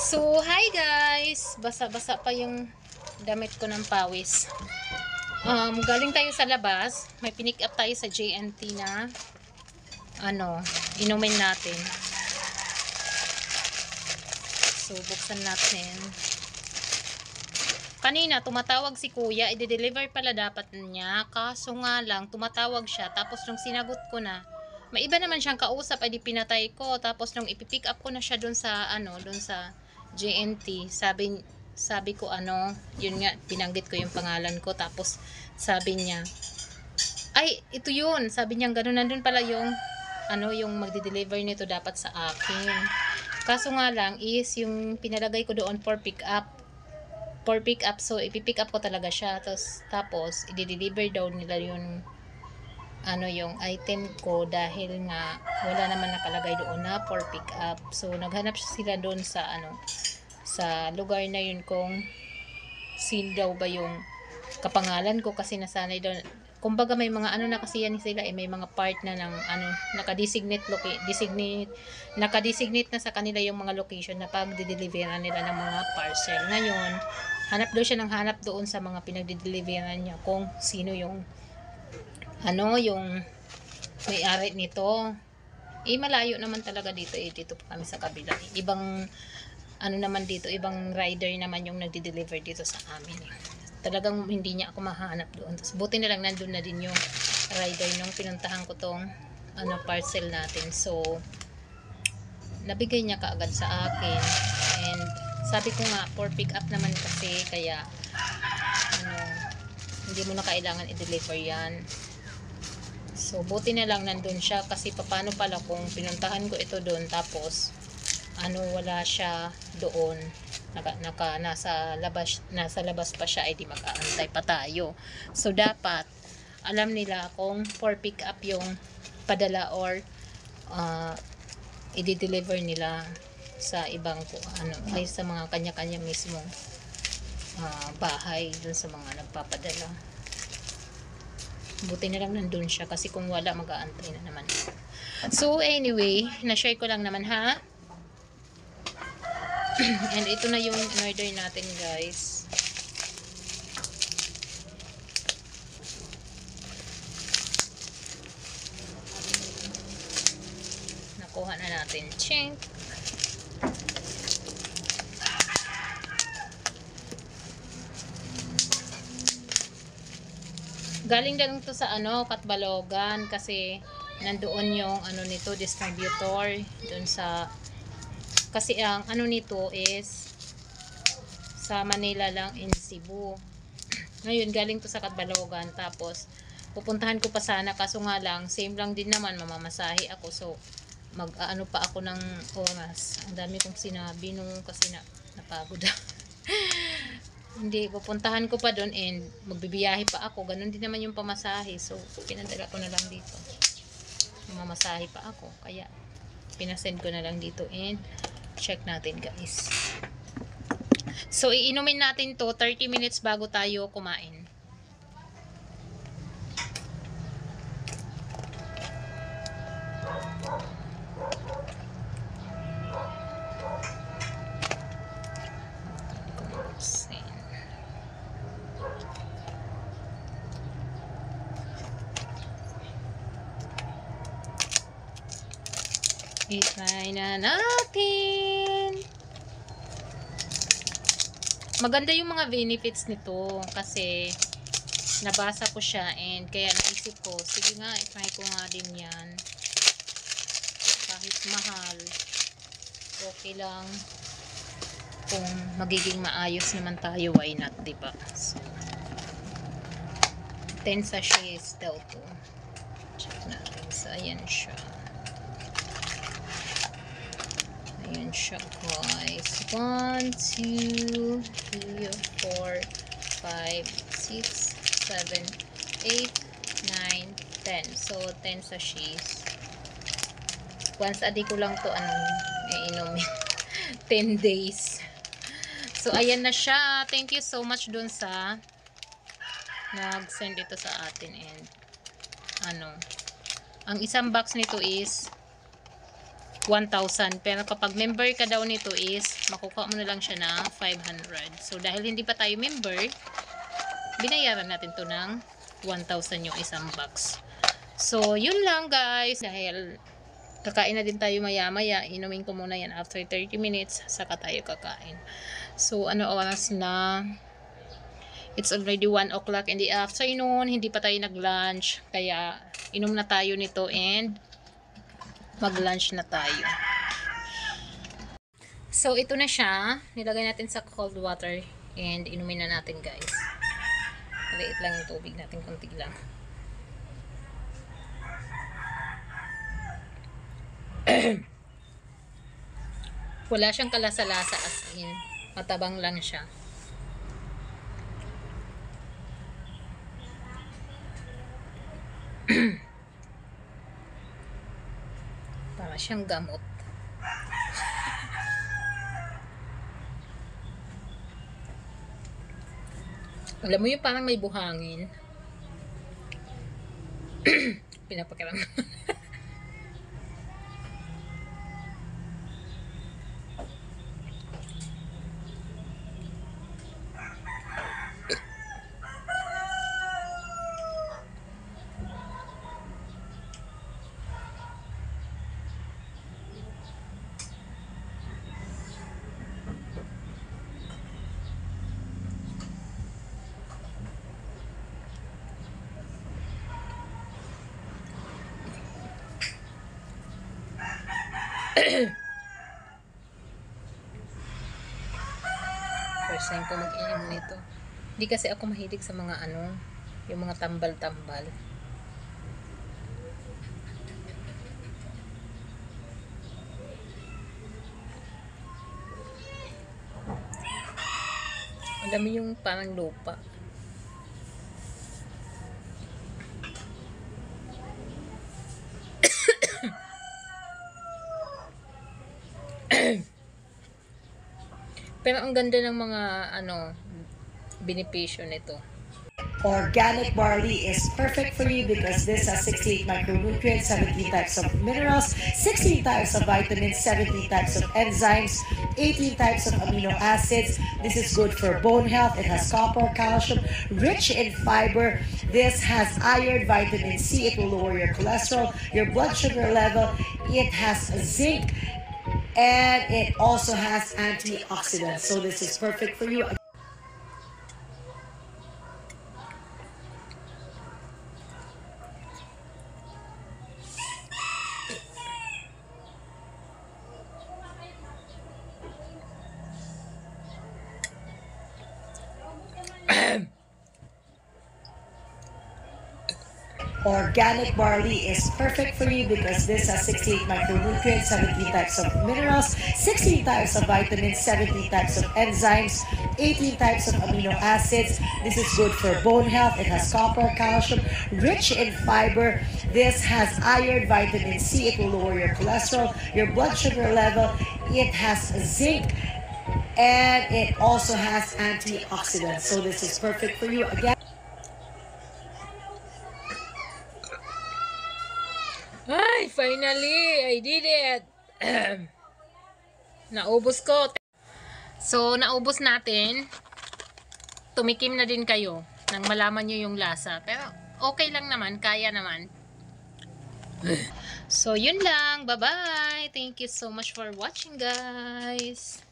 So, hi guys! Basa-basa pa yung damit ko ng pawis. Galing tayo sa labas. May pinick up tayo sa JNT na inumin natin. So, buksan natin. Kanina, tumatawag si kuya. I-deliver pala dapat niya. Kaso nga lang, tumatawag siya. Tapos nung sinagot ko na, may iba naman siyang kausap, ay di pinatay ko. Tapos nung ipipick up ko na siya dun sa JNT, sabi ko yun nga, binanggit ko yung pangalan ko. Tapos sabi niya, ay, ito yun. Sabi niya, ganun, nandun pala yung yung magde-deliver nito dapat sa akin. Kaso nga lang is yung pinalagay ko doon for pick up. So ipipick up ko talaga siya. Tapos i-deliver daw nila yung yung item ko dahil nga wala naman nakalagay doon na for pick up. So naghanap sila doon sa sa lugar na yun kung sino daw ba yung kapangalan ko, kasi nasanay doon. Kumbaga may mga na kasi yan sila, may mga part na ng naka-designate na sa kanila yung mga location na pag-deliveran nila ng mga parcel. Ngayon, hanap daw siya ng hanap doon sa mga pinag-deliveran niya kung sino yung yung may-ari nito. Malayo naman talaga dito, dito pa kami sa kabila. Ibang naman dito, ibang rider naman yung nagde-deliver dito sa amin. Talagang hindi niya ako mahanap doon. Tapos buti na lang nandun na din yung rider nung pinuntahan ko tong parcel natin. So nabigay niya kaagad sa akin, and sabi ko nga for pick up naman kasi, kaya hindi mo na kailangan i-deliver yan. So buti na lang nandun siya, kasi paano pala kung pinuntahan ko ito doon tapos wala siya doon, nasa labas pa siya, ay di mag-aantay pa tayo. So dapat alam nila kung for pick up yung padala or i-deliver nila sa ibang ay sa mga kanya-kanya mismong bahay dun sa mga nagpapadala. Buti na lang nandun siya, kasi kung wala, mag-aantay na naman. So anyway, na-share ko lang naman ha. And ito na yung in-order natin guys. Nakuha na natin. Chink! Galing lang to sa Katbalogan, kasi nandoon yung nito, distributor doon sa, kasi ang nito is sa Manila lang in Cebu. Ngayon galing to sa Katbalogan, tapos pupuntahan ko pa sana, kaso nga lang same lang din naman, mamamasahe ako. So mag-ano pa ako ng oras. Ang dami kong sinabi nung, kasi napagod hindi, pupuntahan ko pa doon and magbibiyahe pa ako, ganun din naman yung pamasahe. So pinadala ko na lang dito, mamasahe pa ako, kaya pinasend ko na lang dito and check natin guys. So iinumin natin to 30 minutes bago tayo kumain. I-try na natin. Maganda yung mga benefits nito, kasi nabasa ko siya, and kaya naisip ko, sige nga, i-try ko nga din yan. Kahit mahal, okay lang. Kung magiging maayos naman tayo, why not, diba? So 10 sachets daw to. Check natin. So ayan siya. Ayan siya guys. 1, 2, 3, 4, 5, 6, 7, 8, 9, 10. So 10 sachets. Once a day ko lang to iinumin. 10 days. So ayan na siya. Thank you so much dun sa nag-send ito sa atin. And ang isang box nito is 1,000. Pero kapag member ka daw nito is, makukuha mo na lang siya na 500. So, dahil hindi pa tayo member, binayaran natin to ng 1,000 yung isang box. So, yun lang guys. Dahil kakain na din tayo maya-maya. Inumin ko muna yan after 30 minutes. Saka tayo kakain. So, ano oras na? It's already 1 o'clock in the afternoon. Hindi pa tayo nag-lunch. Kaya, inom na tayo nito and mag-lunch na tayo. So, ito na siya. Nilagay natin sa cold water and inumin na natin guys. Maliit lang yung tubig natin. Kunti lang. Wala siyang kalasa-lasa as in. Matabang lang siya. Para siyang gamot. Alam mo yung parang may buhangin. Pinapakiram naman. First time ko mag-inom nito. Hindi kasi ako mahilig sa mga ano, yung mga tambal-tambal. Alam mo yung parang lupa. Pero ang ganda ng mga ano benepisyo nito. Organic barley is perfect for you because this has 68 micronutrients, 17 types of minerals, 16 types of vitamins, 17 types of enzymes, 18 types of amino acids. This is good for bone health. It has copper, calcium, rich in fiber. This has iron, vitamin C. It will lower your cholesterol, your blood sugar level. It has zinc, and it also has antioxidants. So this is perfect for you. Organic barley is perfect for you because this has 68 micronutrients, 17 types of minerals, 16 types of vitamins, 17 types of enzymes, 18 types of amino acids. This is good for bone health. It has copper, calcium, rich in fiber. This has iron, vitamin C. It will lower your cholesterol, your blood sugar level. It has zinc, and it also has antioxidants. So this is perfect for you. Again, Ay, finally, I did it. Naubos ko. So, naubos natin. Tumikim na din kayo nang malaman nyo yung lasa. Pero, okay lang naman. Kaya naman. So, yun lang. Bye-bye. Thank you so much for watching, guys.